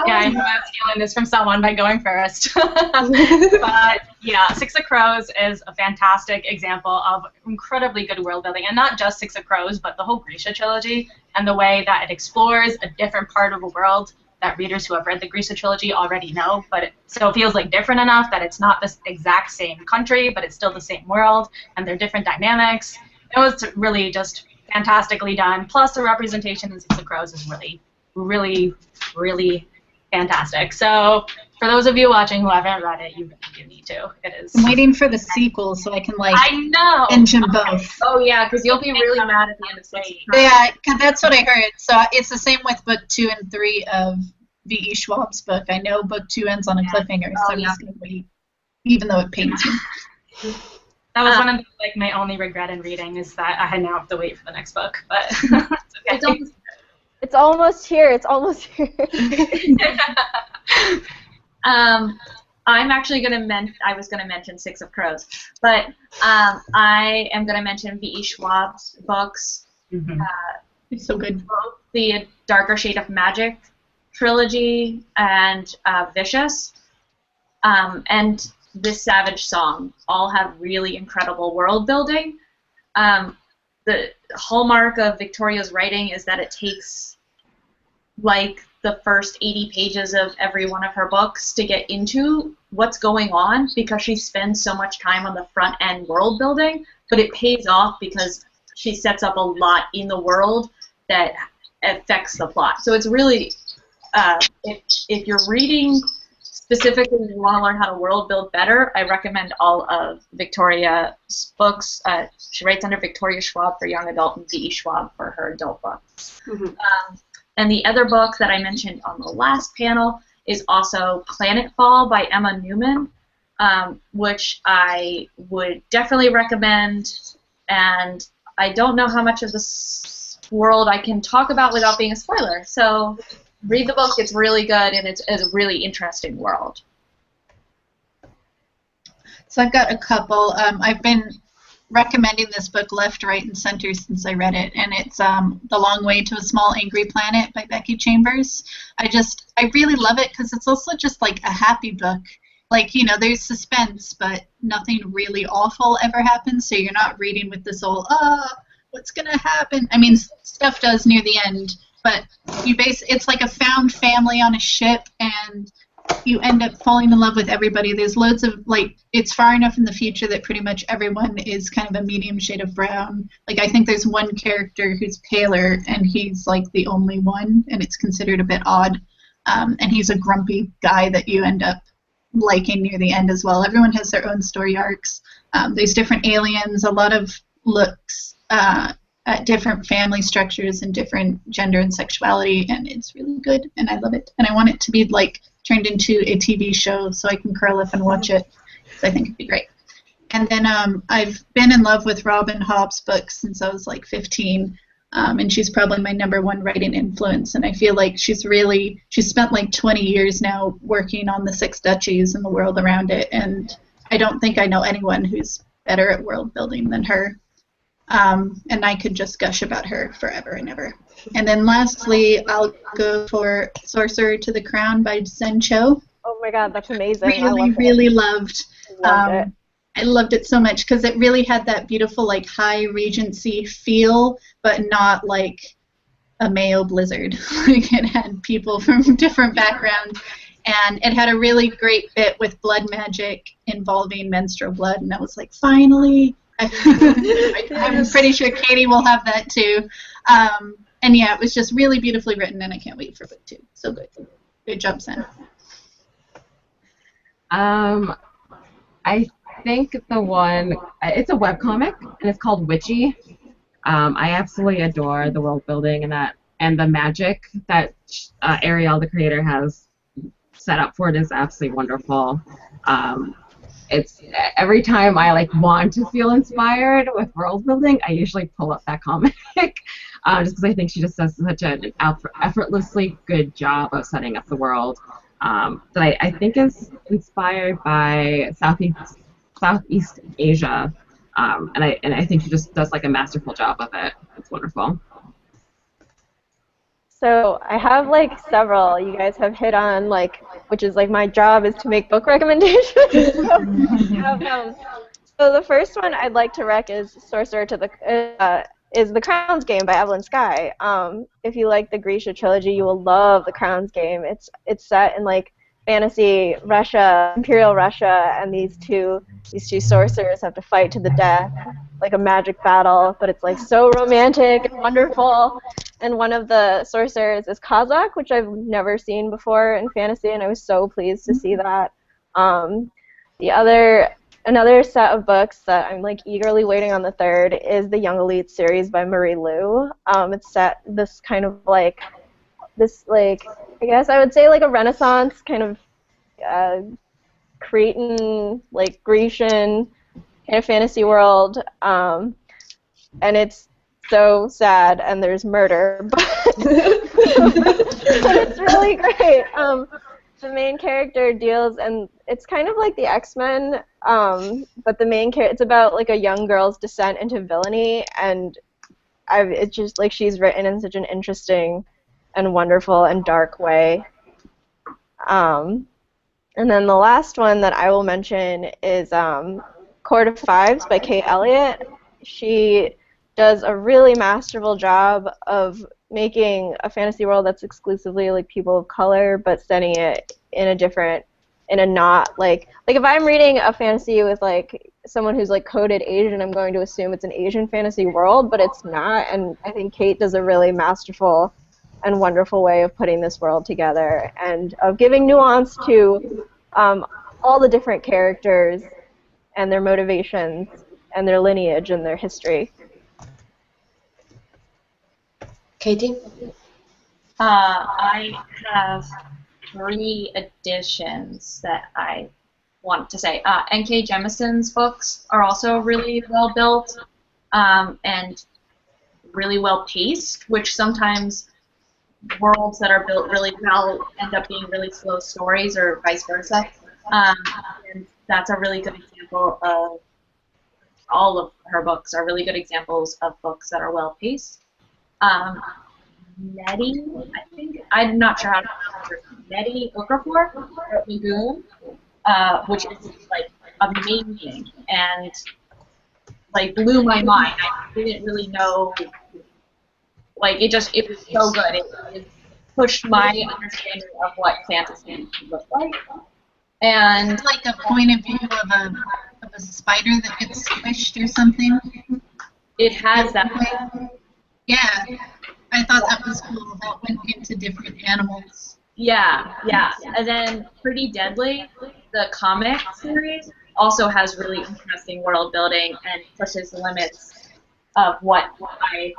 S2: Yeah, I know I was stealing this from someone by going first. But yeah, Six of Crows is a fantastic example of incredibly good world building, and not just Six of Crows, but the whole Grisha trilogy, and the way that it explores a different part of the world that readers who have read the Grisha trilogy already know, but so it feels like different enough that it's not the exact same country, but it's still the same world, and they're different dynamics. It was really just fantastically done. Plus, the representation in Six of Crows is really, really, really fantastic. So, for those of you watching who haven't read it, you need to. It is.
S4: I'm waiting for the sequel so I can
S2: I know.
S4: engine both.
S3: Oh yeah, because you'll be really mad at the end of Six of Crows.
S4: Yeah, 'cause that's what I heard. So it's the same with book 2 and 3 of V.E. Schwab's book. I know book 2 ends on a cliffhanger, so I'm just gonna wait, even though it pains me.
S2: That was one of my only regret in reading is that I had now have to wait for the next book. But it's okay.
S6: It's almost here. It's almost here.
S3: I'm actually going to I was going to mention Six of Crows, but I am going to mention V.E. Schwab's books.
S2: Mm-hmm.
S4: It's so good.
S3: Both the Darker Shade of Magic trilogy and Vicious, and This Savage Song all have really incredible world building. The hallmark of Victoria's writing is that it takes like the first 80 pages of every one of her books to get into what's going on, because she spends so much time on the front end world building, but it pays off because she sets up a lot in the world that affects the plot. So it's really, if you're reading specifically and you want to learn how to world build better, I recommend all of Victoria's books. She writes under Victoria Schwab for young adult and V.E. Schwab for her adult books.
S1: Mhm.
S3: And the other book that I mentioned on the last panel is also Planetfall by Emma Newman, which I would definitely recommend. And I don't know how much of this world I can talk about without being a spoiler. So read the book. It's really good, and it's a really interesting world.
S4: So I've got a couple. I've been recommending this book left, right, and center since I read it, and it's The Long Way to a Small Angry Planet by Becky Chambers. I really love it because it's also just like a happy book. Like, you know, there's suspense, but nothing really awful ever happens, so you're not reading with this whole, what's gonna happen? I mean, stuff does near the end, but it's like a found family on a ship, and you end up falling in love with everybody. There's loads of, like, it's far enough in the future that pretty much everyone is kind of a medium shade of brown. Like, I think there's one character who's paler, and he's, like, the only one, and it's considered a bit odd. And he's a grumpy guy that you end up liking near the end as well. Everyone has their own story arcs. There's different aliens, a lot of looks at different family structures and different gender and sexuality, and it's really good, and I love it. And I want it to be, like, turned into a TV show so I can curl up and watch it, because I think it'd be great. And then I've been in love with Robin Hobb's books since I was like 15, and she's probably my #1 writing influence, and I feel like she's spent like 20 years now working on the Six Duchies and the world around it, and I don't think I know anyone who's better at world building than her. And I could just gush about her forever and ever. And then lastly, I'll go for Sorcerer to the Crown by Zen Cho.
S6: Oh my god, that's amazing.
S4: Really loved.
S6: Loved it.
S4: I loved it so much because it really had that beautiful, like, high Regency feel, but not like a Mayo blizzard. Like, it had people from different backgrounds, and it had a really great bit with blood magic involving menstrual blood, and I was like, finally. I'm pretty sure Katie will have that too. And yeah, it was just really beautifully written, and I can't wait for book 2. So good. Good job, Sen.
S5: I think it's a webcomic, and it's called Witchy. I absolutely adore the world building and the magic that Ariel, the creator, has set up for it is absolutely wonderful. It's every time I want to feel inspired with world building, I usually pull up that comic, just because I think she just does such an effortlessly good job of setting up the world. That I think is inspired by Southeast Asia, and I think she just does like a masterful job of it. It's wonderful.
S6: So I have several. You guys have hit on which is my job is to make book recommendations. So the first one I'd like to rec is Sorcerer to the is The Crown's Game by Evelyn Skye. If you like the Grisha trilogy, you will love The Crown's Game. It's set in fantasy Russia, Imperial Russia, and these two sorcerers have to fight to the death, like a magic battle, but it's so romantic and wonderful. And one of the sorcerers is Kazakh, which I've never seen before in fantasy, and I was so pleased to see that. Another set of books that I'm eagerly waiting on the third is the Young Elite series by Marie Lu. It's set this kind of I guess I would say a Renaissance kind of Cretan, Grecian kind of fantasy world, and it's so sad and there's murder, but, but it's really great. the main character deals, and it's kind of like the X-Men, but the main character, it's about like a young girl's descent into villainy, and it's just like she's written in such an interesting and wonderful and dark way. And then the last one that I will mention is Court of Fives by Kate Elliott. She does a really masterful job of making a fantasy world that's exclusively like people of color, but setting it in a not like if I'm reading a fantasy with like someone who's like coded Asian, I'm going to assume it's an Asian fantasy world, but it's not. And I think Kate does a really masterful and wonderful way of putting this world together and of giving nuance to all the different characters and their motivations and their lineage and their history.
S1: Katie?
S3: I have 3 additions that I want to say. N.K. Jemison's books are also really well built and really well paced, which sometimes worlds that are built really well end up being really slow stories, or vice versa. And that's a really good example of all of her books are really good examples of books that are well paced. Nettie, I think, I'm not sure how to pronounce her. Nettie Okafor, or Lagoon, which is like amazing and like blew my mind. I didn't really know, like it was so good. It pushed my understanding of what fantasy looked like. And
S4: It's like a point of view of a spider that gets squished or something.
S3: it has that.
S4: Yeah, I thought that was cool. That went into different animals.
S3: Yeah. And then Pretty Deadly, the comic series, also has really interesting world building and pushes the limits of what I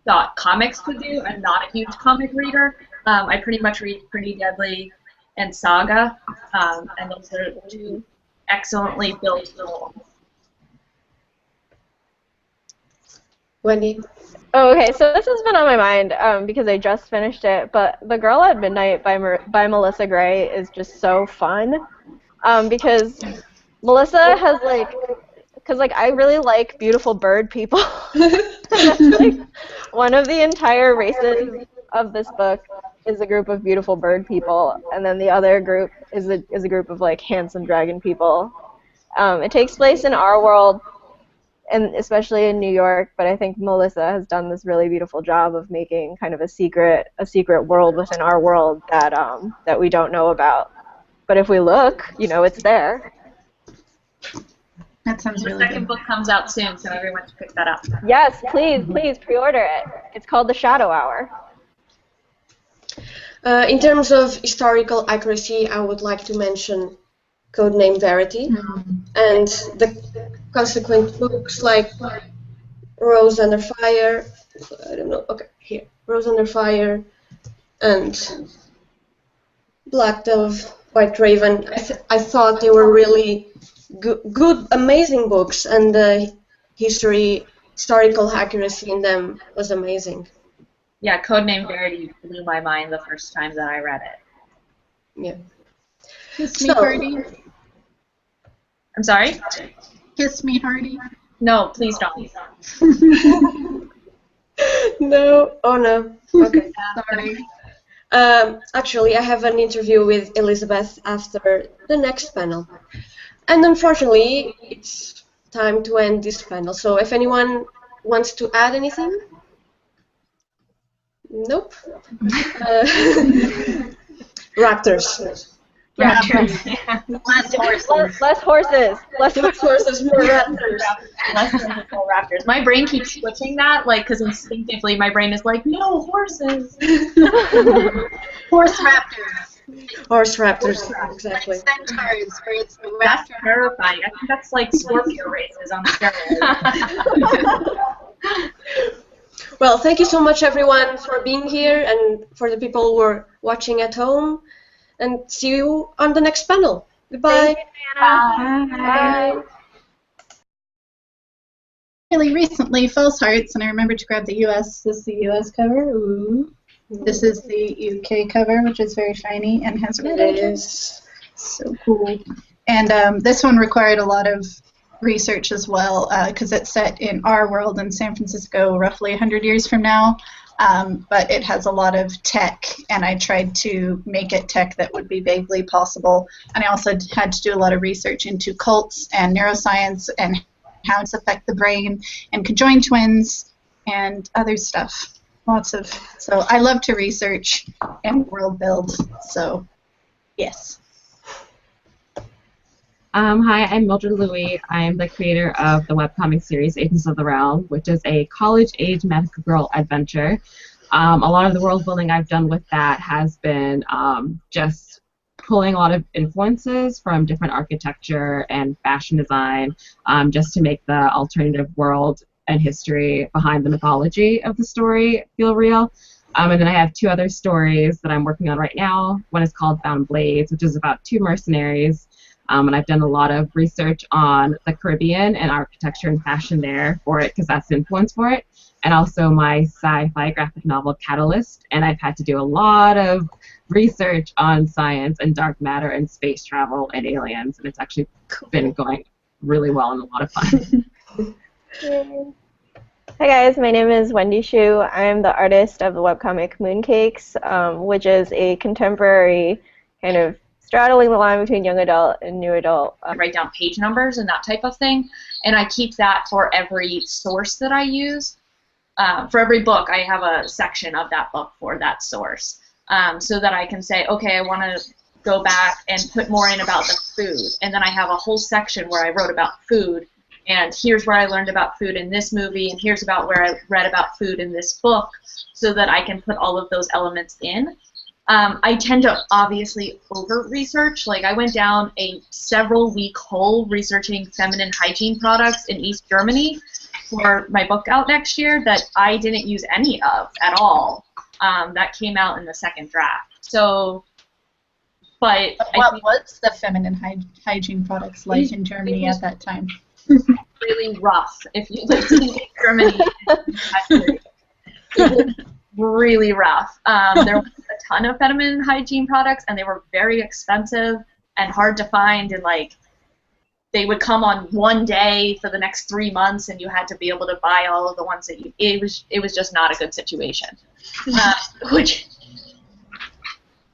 S3: thought comics could do. I'm not a huge comic reader. I pretty much read Pretty Deadly and Saga, and those are 2 excellently built worlds.
S1: Wendy?
S6: Oh, okay, so this has been on my mind because I just finished it, but The Girl at Midnight by Melissa Gray is just so fun because Melissa has I really like beautiful bird people. That's like one of the entire races of this book is a group of beautiful bird people, and then the other group is a group of like handsome dragon people. It takes place in our world, and especially in New York, but I think Melissa has done this really beautiful job of making kind of a secret world within our world that we don't know about. But if we look, it's there.
S4: That sounds
S3: The
S4: really
S3: second
S4: good.
S3: book comes out soon, so everyone should pick that up.
S6: Yes, please pre-order it. It's called The Shadow Hour.
S1: In terms of historical accuracy, I would like to mention Codename Verity and the consequent books like Rose Under Fire, I don't know, okay, here, Rose Under Fire and Black Dove, White Raven. I thought they were really good, amazing books, and the historical accuracy in them was amazing.
S3: Yeah, Codename Verity blew my mind the first time that I read it.
S1: Yeah.
S4: Kiss me,
S1: So-
S4: Hardy.
S3: I'm sorry?
S4: Kiss me, Hardy.
S3: No, please don't.
S1: No, oh no. Okay.
S4: Sorry.
S1: Actually, I have an interview with Elizabeth after the next panel. And unfortunately, it's time to end this panel. So if anyone wants to add anything? Nope. Raptors.
S4: Less horses.
S6: Less horses.
S1: Less horses, more raptors.
S3: Less than full raptors. My brain keeps switching that, because instinctively my brain is like, no, horses.
S4: Horse raptors.
S1: Horse raptors, exactly.
S4: Like centaurs, where it's the
S3: That's
S4: raptor.
S3: terrifying. I think that's like Scorpio races on steroids.
S1: Well, thank you so much, everyone, for being here, and for the people who are watching at home. And see you on the next panel. Goodbye.
S6: Bye.
S4: Really recently, False Hearts, and I remembered to grab the US. This is the US cover. Ooh. This is the UK cover, which is very shiny and has red
S1: It
S4: edges.
S1: is.
S4: So cool. And this one required a lot of research as well, because it's set in our world in San Francisco roughly 100 years from now. But it has a lot of tech, and I tried to make it tech that would be vaguely possible. And I also had to do a lot of research into cults and neuroscience and how it's affect the brain and conjoined twins and other stuff. So I love to research and world build. So yes.
S5: Hi, I'm Mildred Louie. I'm the creator of the webcomic series Agents of the Realm, which is a college-age magical girl adventure. A lot of the world building I've done with that has been just pulling a lot of influences from different architecture and fashion design just to make the alternative world and history behind the mythology of the story feel real. And then I have two other stories that I'm working on right now. One is called Bound Blades, which is about two mercenaries. And I've done a lot of research on the Caribbean and architecture and fashion there for it because that's the influence for it. And also my sci-fi graphic novel Catalyst. And I've had to do a lot of research on science and dark matter and space travel and aliens. And it's actually been going really well and a lot of fun.
S6: Hi guys, my name is Wendy Shu. I'm the artist of the webcomic Mooncakes, which is a contemporary kind of straddling the line between young adult and new adult.
S3: I write down page numbers and that type of thing, and I keep that for every source that I use. For every book, I have a section of that book for that source, so that I can say, okay, I want to go back and put more in about the food, and then I have a whole section where I wrote about food, and here's where I learned about food in this movie, and here's about where I read about food in this book, so that I can put all of those elements in. I tend to obviously over-research. Like I went down a several-week hole researching feminine hygiene products in East Germany for my book out next year that I didn't use any of at all. That came out in the second draft. So, but
S4: what was the feminine hygiene products like in Germany at that time?
S3: Really rough. If you lived in Germany, it was really rough. There was a ton of feminine hygiene products, and they were very expensive and hard to find, and like they would come on one day for the next 3 months, and you had to be able to buy all of the ones that you. It was just not a good situation.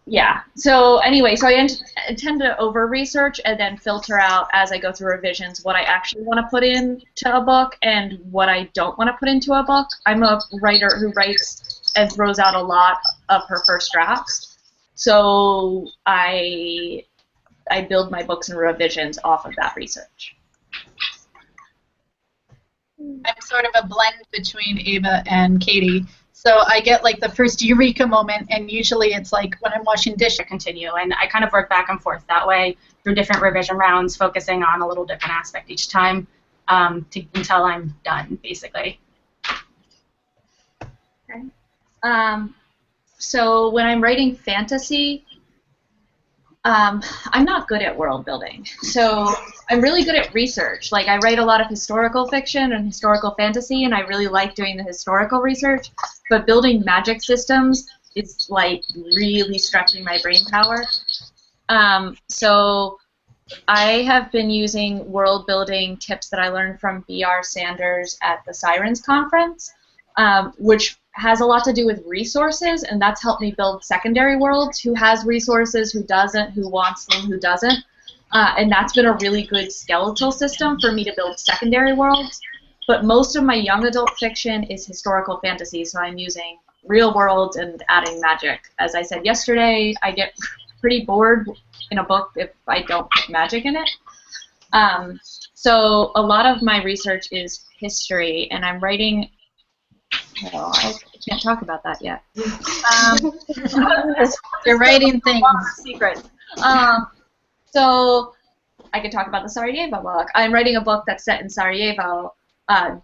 S3: Yeah. So anyway, so I tend to over-research and then filter out as I go through revisions what I actually want to put into a book and what I don't want to put into a book. I'm a writer who writes and throws out a lot of her first drafts. So I build my books and revisions off of that research.
S4: I'm sort of a blend between Ava and Katie. So I get like the first eureka moment, and usually it's like when I'm washing dishes.
S2: Continue, and I kind of work back and forth that way through different revision rounds, focusing on a little different aspect each time until I'm done, basically.
S3: Okay. So when I'm writing fantasy, I'm not good at world building. So I'm really good at research. Like I write a lot of historical fiction and historical fantasy, and I really like doing the historical research. But building magic systems is like really stretching my brain power. So I have been using world building tips that I learned from B.R. Sanders at the Sirens Conference, which has a lot to do with resources, and that's helped me build secondary worlds. Who has resources, who doesn't, who wants them, who doesn't. And that's been a really good skeletal system for me to build secondary worlds. But most of my young adult fiction is historical fantasy, so I'm using real worlds and adding magic. As I said yesterday, I get pretty bored in a book if I don't put magic in it. So a lot of my research is history, and I'm writing. Well, I can't talk about that yet.
S4: You're writing things.
S3: Secrets. So I could talk about the Sarajevo book. I'm writing a book that's set in Sarajevo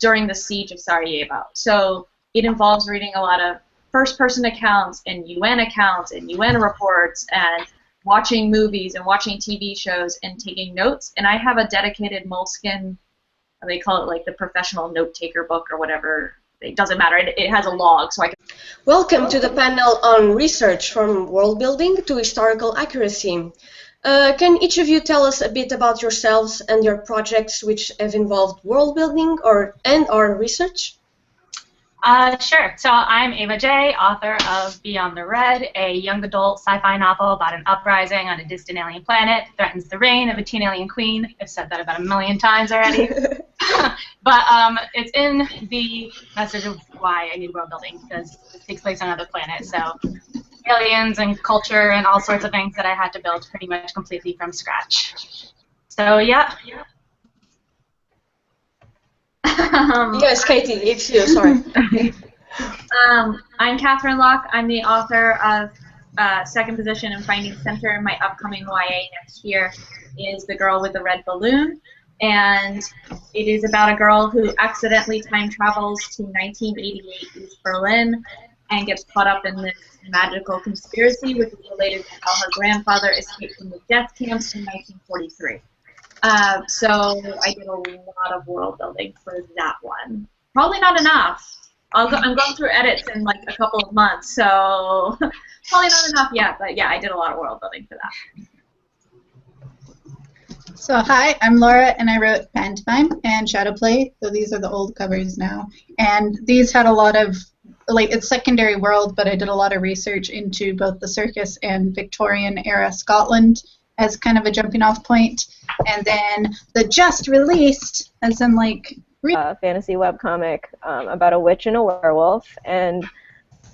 S3: during the siege of Sarajevo. So it involves reading a lot of first-person accounts and UN reports and watching movies and watching TV shows and taking notes. And I have a dedicated Moleskine, they call it like the professional note-taker book or whatever it doesn't matter. It has a log, so I can.
S1: Welcome to the panel on research from world building to historical accuracy. Can each of you tell us a bit about yourselves and your projects which have involved world building or research?
S2: Sure. So I'm Ava J., author of Beyond the Red, a young adult sci-fi novel about an uprising on a distant alien planet that threatens the reign of a teen alien queen. I've said that about 1,000,000 times already. But it's in the message of why I need world building, because it takes place on another planet. So aliens and culture and all sorts of things that I had to build pretty much completely from scratch. So yeah.
S1: Yes, Katie, it's you, sorry.
S3: I'm Catherine Locke. I'm the author of Second Position and Finding Center, and my upcoming YA next year is The Girl with the Red Balloon. And it is about a girl who accidentally time travels to 1988 East Berlin and gets caught up in this magical conspiracy, which is related to how her grandfather escaped from the death camps in 1943. So I did a lot of world building for that one. Probably not enough. I'm going through edits in like a couple of months, so probably not enough yet. But yeah, I did a lot of world building for that.
S4: So hi, I'm Laura, and I wrote Pantomime and Shadowplay. So these are the old covers now, and these had a lot of it's secondary world, but I did a lot of research into both the circus and Victorian era Scotland as kind of a jumping off point. And then the just released, as in like
S6: fantasy webcomic about a witch and a werewolf, and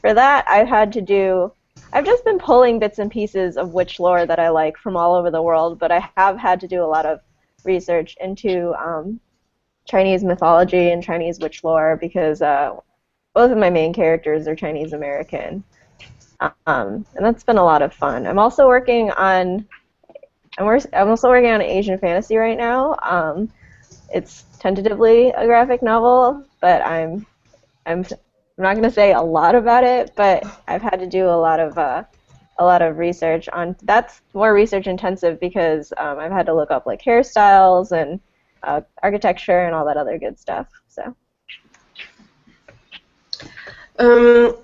S6: for that I've just been pulling bits and pieces of witch lore that I like from all over the world, but I have had to do a lot of research into Chinese mythology and Chinese witch lore because both of my main characters are Chinese American, and that's been a lot of fun. I'm also working on Asian fantasy right now. It's tentatively a graphic novel, but I'm not going to say a lot about it, but I've had to do a lot of research on. That's more research intensive because I've had to look up like hairstyles and architecture and all that other good stuff. So.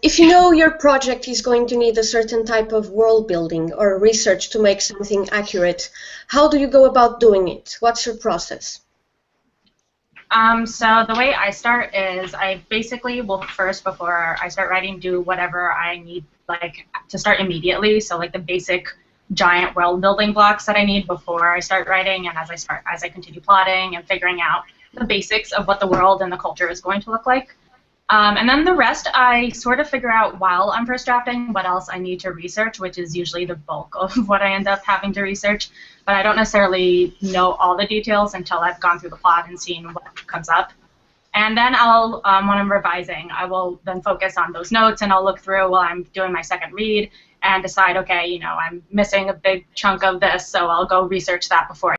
S1: If you know your project is going to need a certain type of world building or research to make something accurate, how do you go about doing it? What's your process?
S2: So the way I start is I basically will first, before I start writing, do whatever I need like to start immediately. So like the basic giant world building blocks that I need before I start writing, and as I continue plotting and figuring out the basics of what the world and the culture is going to look like. And then the rest I sort of figure out while I'm first drafting what else I need to research, which is usually the bulk of what I end up having to research. But I don't necessarily know all the details until I've gone through the plot and seen what comes up. And then I'll, when I'm revising, I will then focus on those notes and I'll look through while I'm doing my second read and decide, okay, I'm missing a big chunk of this, so I'll go research that before